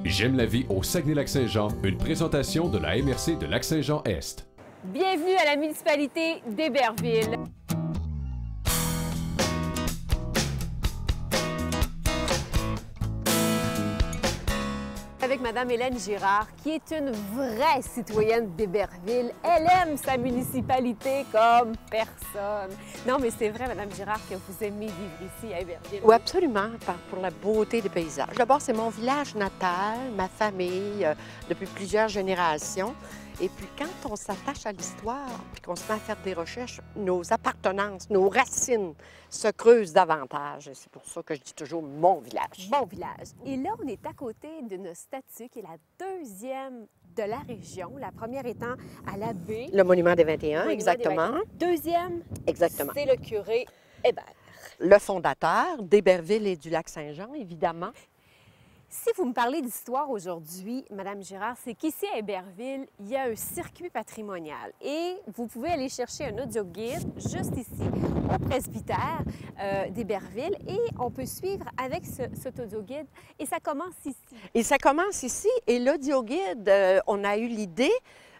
J'aime la vie au Saguenay-Lac-Saint-Jean, une présentation de la MRC de Lac-Saint-Jean-Est. Bienvenue à la municipalité d'Héberville. Avec Mme Hélène Girard, qui est une vraie citoyenne d'Héberville. Elle aime sa municipalité comme personne. Non, mais c'est vrai, Mme Girard, que vous aimez vivre ici à Héberville. Oui, absolument, pour la beauté des paysages. D'abord, c'est mon village natal, ma famille, depuis plusieurs générations. Et puis, quand on s'attache à l'histoire, puis qu'on se met à faire des recherches, nos appartenances, nos racines se creusent davantage. C'est pour ça que je dis toujours mon village. Mon village. Et là, on est à côté d'une statue qui est la deuxième de la région. La première étant à la baie. Le monument des 21, exactement. Deuxième, exactement. C'est le curé Hébert. Le fondateur d'Héberville et du Lac-Saint-Jean, évidemment. Si vous me parlez d'histoire aujourd'hui, Mme Girard, c'est qu'ici à Héberville, il y a un circuit patrimonial et vous pouvez aller chercher un audio-guide juste ici, au presbytère d'Héberville, et on peut suivre avec cet audio-guide et ça commence ici. Et ça commence ici, et l'audio-guide, on a eu l'idée,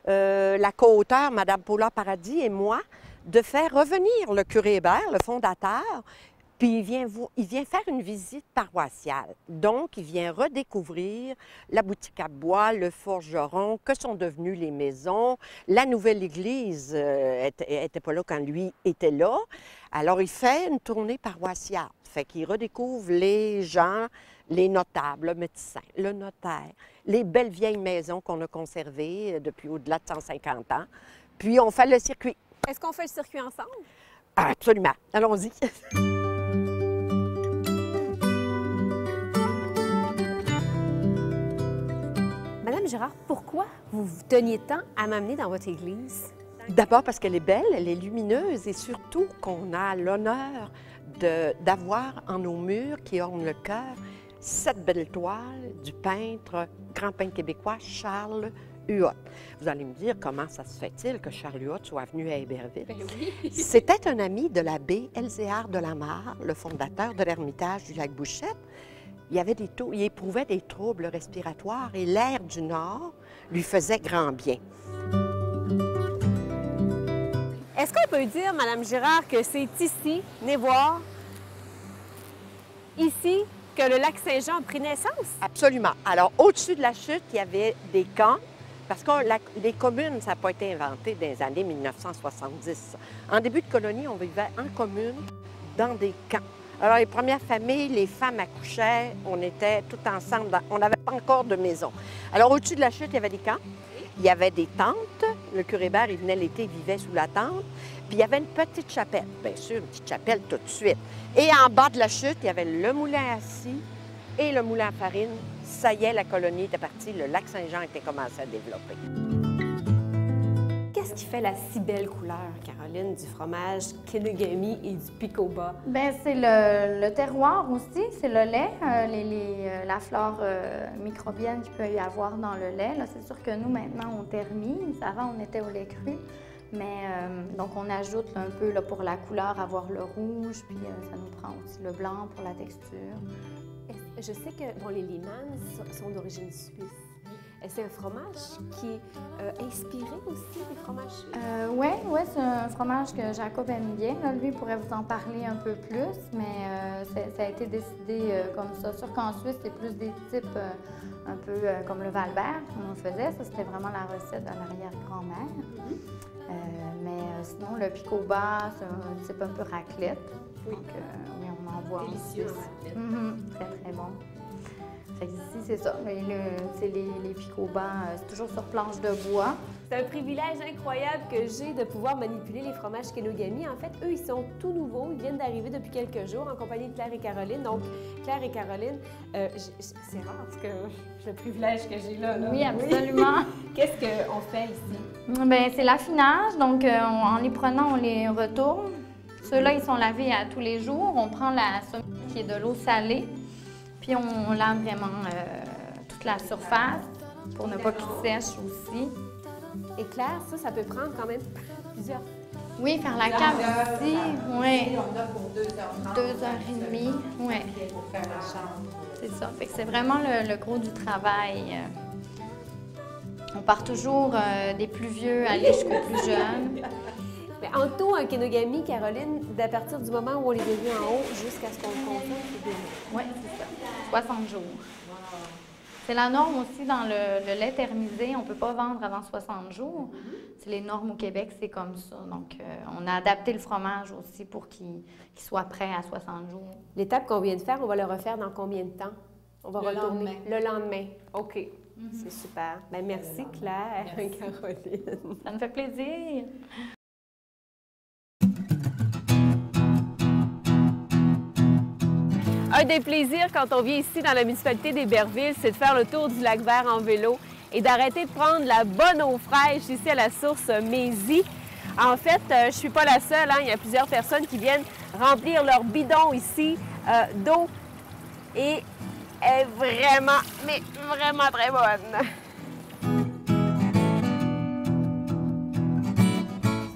la co-auteure, Mme Paula Paradis et moi, de faire revenir le curé Hébert, le fondateur. Puis il vient faire une visite paroissiale. Donc, il vient redécouvrir la boutique à bois, le forgeron, que sont devenues les maisons. La nouvelle église n'était pas là quand lui était là. Alors, il fait une tournée paroissiale. Fait qu'il redécouvre les gens, les notables, le médecin, le notaire, les belles vieilles maisons qu'on a conservées depuis au-delà de 150 ans. Puis, on fait le circuit. Est-ce qu'on fait le circuit ensemble? Absolument. Allons-y. Madame Girard, pourquoi vous teniez tant à m'amener dans votre église? D'abord parce qu'elle est belle, elle est lumineuse et surtout qu'on a l'honneur d'avoir en nos murs qui ornent le chœur cette belle toile du peintre, grand peintre québécois, Charles Huot. Vous allez me dire comment ça se fait-il que Charles Huot soit venu à Héberville? Ben oui. C'était un ami de l'abbé Elzéar de la Mare, le fondateur de l'Ermitage du Lac-Bouchette. Il éprouvait des troubles respiratoires et l'air du Nord lui faisait grand bien. Est-ce qu'on peut dire, Mme Girard, que c'est ici, venez voir, ici, que le Lac-Saint-Jean a pris naissance? Absolument. Alors, au-dessus de la chute, il y avait des camps, parce que les communes, ça n'a pas été inventé dans les années 1970. En début de colonie, on vivait en commune dans des camps. Alors, les premières familles, les femmes accouchaient, on était tout ensemble, on n'avait pas encore de maison. Alors, au-dessus de la chute, il y avait des camps, il y avait des tentes. Le curé Hébert, il venait l'été, il vivait sous la tente. Puis, il y avait une petite chapelle, bien sûr, une petite chapelle tout de suite. Et en bas de la chute, il y avait le moulin à scie et le moulin à farine. Ça y est, la colonie était partie, le Lac-Saint-Jean était commencé à développer. Qu'est-ce qui fait la si belle couleur, Caroline, du fromage Kenogami et du Picoba? Bien, c'est le terroir aussi, c'est le lait, la flore microbienne qu'il peut y avoir dans le lait. Là, c'est sûr que nous, maintenant, on thermise. Avant, on était au lait cru. Mais donc, on ajoute là, un peu là, pour la couleur, avoir le rouge, puis ça nous prend aussi le blanc pour la texture. Je sais que bon, les Lehmann sont d'origine suisse. C'est un fromage qui est inspiré aussi des fromages suisses? Oui, c'est un fromage que Jacob aime bien. Là, lui, il pourrait vous en parler un peu plus, mais ça a été décidé comme ça. Sûr qu'en Suisse, c'est plus des types un peu comme le Valbert qu'on faisait. Ça, c'était vraiment la recette de l'arrière-grand-mère. Mais sinon, le Picoba, c'est un type un peu raclette. Oui. Donc, oui, on en voit délicieux aussi. Très, très bon. Fait ici, c'est ça. Les Picoba, c'est toujours sur planche de bois. C'est un privilège incroyable que j'ai de pouvoir manipuler les fromages Kenogami. En fait, eux, ils sont tout nouveaux. Ils viennent d'arriver depuis quelques jours en compagnie de Claire et Caroline. Donc, Claire et Caroline, c'est rare parce que le privilège que j'ai là. Oui, absolument. Qu'est-ce qu'on fait ici? Bien, c'est l'affinage. Donc, en les prenant, on les retourne. Ceux-là, ils sont lavés à tous les jours. On prend la somme qui est de l'eau salée. Puis on lave vraiment toute la surface pour ne pas qu'il sèche aussi. Et Claire, ça peut prendre quand même plusieurs. Oui, faire la cave aussi. Oui. On a pour 2h30. 2h30. Oui. Pour faire la chambre. C'est ça. Fait que c'est vraiment le gros du travail. On part toujours des plus vieux à aller jusqu'aux plus jeunes. Mais en tout, en Kenogami, Caroline, à partir du moment où on les dévie en haut jusqu'à ce qu'on le consomme, c'est dévié. Oui, c'est ça. 60 jours. C'est la norme aussi dans le lait thermisé. On ne peut pas vendre avant 60 jours. C'est les normes au Québec, c'est comme ça. Donc, on a adapté le fromage aussi pour qu'il soit prêt à 60 jours. L'étape qu'on vient de faire, on va le refaire dans combien de temps? On va retourner le lendemain. OK. C'est super. Bien, merci, Claire et Caroline. Ça me fait plaisir. Un des plaisirs quand on vient ici dans la municipalité d'Héberville, c'est de faire le tour du lac Vert en vélo et d'arrêter de prendre la bonne eau fraîche ici à la source Mézy. En fait, je ne suis pas la seule, hein. Il y a plusieurs personnes qui viennent remplir leur bidon ici d'eau et elle est vraiment, mais vraiment très bonne.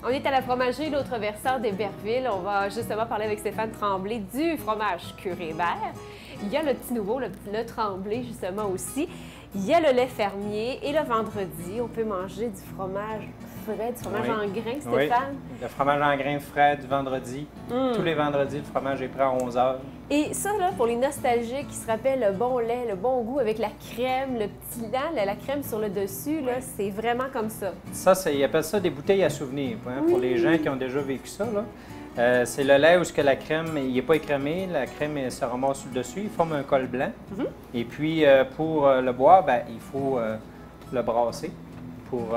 On est à la fromagerie, l'autre versant d'Héberville. On va justement parler avec Stéphane Tremblay du fromage Curé-Bert. Il y a le petit nouveau, le Tremblay justement aussi. Il y a le lait fermier et le vendredi, on peut manger du fromage frais, du fromage en grains, Stéphane. Oui, le fromage en grains frais du vendredi. Tous les vendredis, le fromage est prêt à 11 h. Et ça, là, pour les nostalgiques qui se rappellent le bon lait, le bon goût avec la crème, le petit lait, la crème sur le dessus, là, c'est vraiment comme ça. Ça, ils appellent ça des bouteilles à souvenirs, hein, pour les gens qui ont déjà vécu ça. C'est le lait où la crème, il n'est pas écrémé, la crème elle se ramasse sur le dessus, il forme un col blanc. Et puis, pour le boire, ben, il faut le brasser pour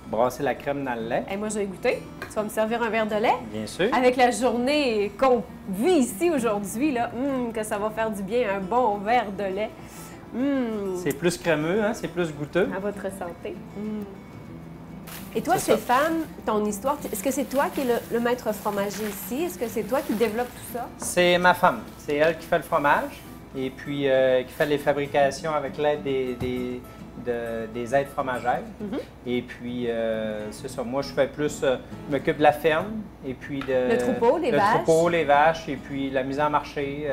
brasser la crème dans le lait. Et moi, je vais goûter. Tu vas me servir un verre de lait? Bien sûr. Avec la journée qu'on vit ici aujourd'hui, là, que ça va faire du bien, un bon verre de lait. C'est plus crémeux, hein, c'est plus goûteux. À votre santé. Et toi, Stéphane, ton histoire, est-ce que c'est toi qui es le maître fromager ici? Est-ce que c'est toi qui développe tout ça? C'est ma femme. C'est elle qui fait le fromage et puis qui fait les fabrications avec l'aide des aides fromagères. Et puis, c'est ça. Moi, je fais plus, je m'occupe de la ferme et puis le troupeau, les vaches. Le troupeau, les vaches et puis la mise en marché,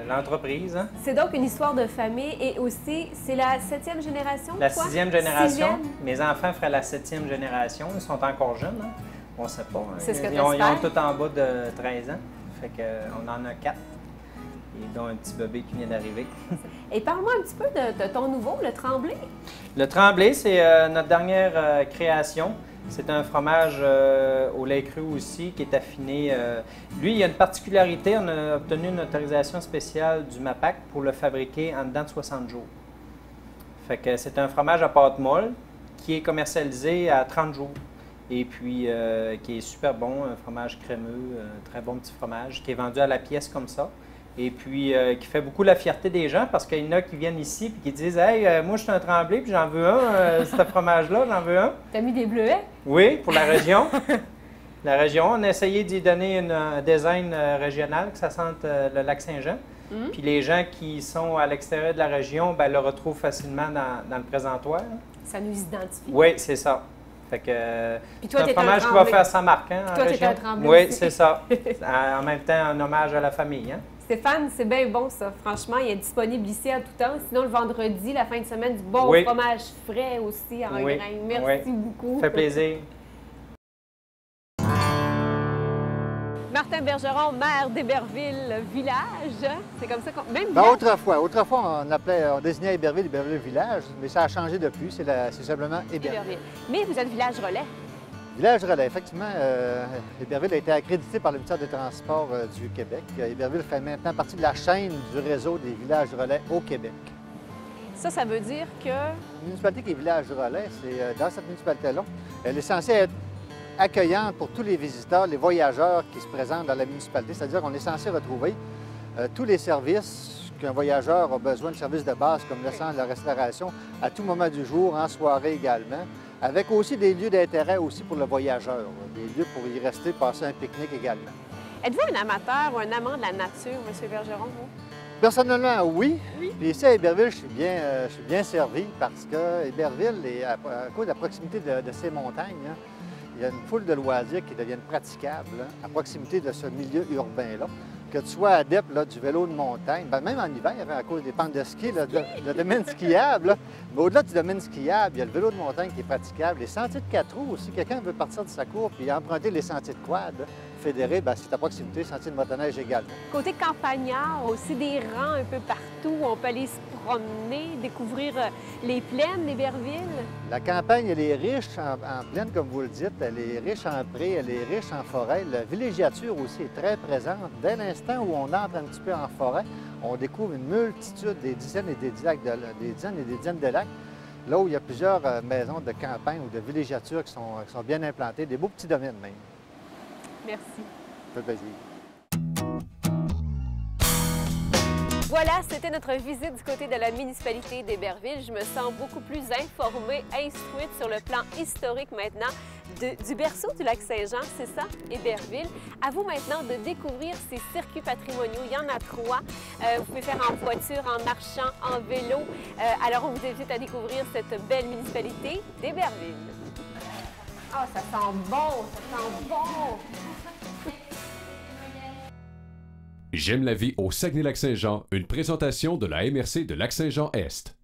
l'entreprise. Hein. C'est donc une histoire de famille et aussi, c'est la 7e génération? La toi? 6e génération. 6e? Mes enfants feraient la 7e génération. Ils sont encore jeunes. Hein. On ne sait pas. Hein. C'est ce que ils ont tout en bas de 13 ans. Fait qu'on en a 4. Et dont un petit bébé qui vient d'arriver. Et parle-moi un petit peu de ton nouveau, le Tremblay. Le Tremblay, c'est notre dernière création. C'est un fromage au lait cru aussi qui est affiné. Lui, il y a une particularité. On a obtenu une autorisation spéciale du MAPAC pour le fabriquer en dedans de 60 jours. Fait que c'est un fromage à pâte molle qui est commercialisé à 30 jours. Et puis, qui est super bon, un fromage crémeux, un très bon petit fromage qui est vendu à la pièce comme ça. Et puis, qui fait beaucoup la fierté des gens parce qu'il y en a qui viennent ici et qui disent « Hey, moi, je suis un Tremblay puis j'en veux un, ce fromage-là, j'en veux un. » T'as mis des bleuets? Oui, pour la région. La région, on a essayé d'y donner un design régional, que ça sente le lac Saint-Jean. Puis les gens qui sont à l'extérieur de la région, ben, le retrouvent facilement dans le présentoir. Ça nous identifie. Oui, c'est ça. Fait que c'est un fromage qui va faire sa marque, hein, toi, en région. Un Tremblay oui, aussi. C'est ça. En même temps, un hommage à la famille. Hein? Stéphane, c'est bien bon ça. Franchement, il est disponible ici à tout temps. Sinon, le vendredi, la fin de semaine, du bon fromage frais aussi en grains. Merci beaucoup. Ça fait plaisir. Martin Bergeron, maire d'Héberville Village. C'est comme ça qu'on... Même Ben, autrefois, on désignait Héberville Village, mais ça a changé depuis. C'est simplement Héberville. Mais vous êtes village relais. Village relais, effectivement. Héberville a été accrédité par le ministère des Transports du Québec. Héberville fait maintenant partie de la chaîne du réseau des villages relais au Québec. Ça veut dire que... Une municipalité qui est village relais, c'est dans cette municipalité-là, elle est censée être accueillante pour tous les visiteurs, les voyageurs qui se présentent dans la municipalité. C'est-à-dire qu'on est censé retrouver tous les services qu'un voyageur a besoin de services de base, comme le centre de la restauration, à tout moment du jour, en soirée également, avec aussi des lieux d'intérêt aussi pour le voyageur, des lieux pour y rester, passer un pique-nique également. Êtes-vous un amateur ou un amant de la nature, M. Bergeron, vous? Personnellement, oui. Puis ici à Héberville, je suis bien servi parce que Héberville, à cause de la proximité de ces montagnes, il y a une foule de loisirs qui deviennent praticables à proximité de ce milieu urbain-là. que tu sois adepte là, du vélo de montagne, ben, même en hiver, à cause des pentes de ski, là, le domaine skiable, là, mais au-delà du domaine skiable, il y a le vélo de montagne qui est praticable. Les sentiers de 4 roues aussi, quelqu'un veut partir de sa cour puis emprunter les sentiers de quad, là, fédérés, ben, c'est à proximité, sentiers de motoneige également. Côté campagnard, aussi des rangs un peu partout, on peut aller se promener, découvrir les plaines d'Héberville. La campagne, elle est riche en plaine, comme vous le dites, elle est riche en prés, elle est riche en forêt. La villégiature aussi est très présente. Dès l'instant où on entre un petit peu en forêt, on découvre une multitude, des dizaines et des dizaines de lacs, là où il y a plusieurs maisons de campagne ou de villégiature qui sont bien implantées, des beaux petits domaines même. Merci. Ça fait plaisir. Voilà, c'était notre visite du côté de la municipalité d'Héberville. Je me sens beaucoup plus informée, instruite sur le plan historique maintenant du berceau du Lac-Saint-Jean, c'est ça, Héberville. À vous maintenant de découvrir ces circuits patrimoniaux. Il y en a 3. Vous pouvez faire en voiture, en marchant, en vélo. Alors, on vous invite à découvrir cette belle municipalité d'Héberville. Ah, ça sent bon, ça sent bon! J'aime la vie au Saguenay-Lac-Saint-Jean, une présentation de la MRC de Lac-Saint-Jean-Est.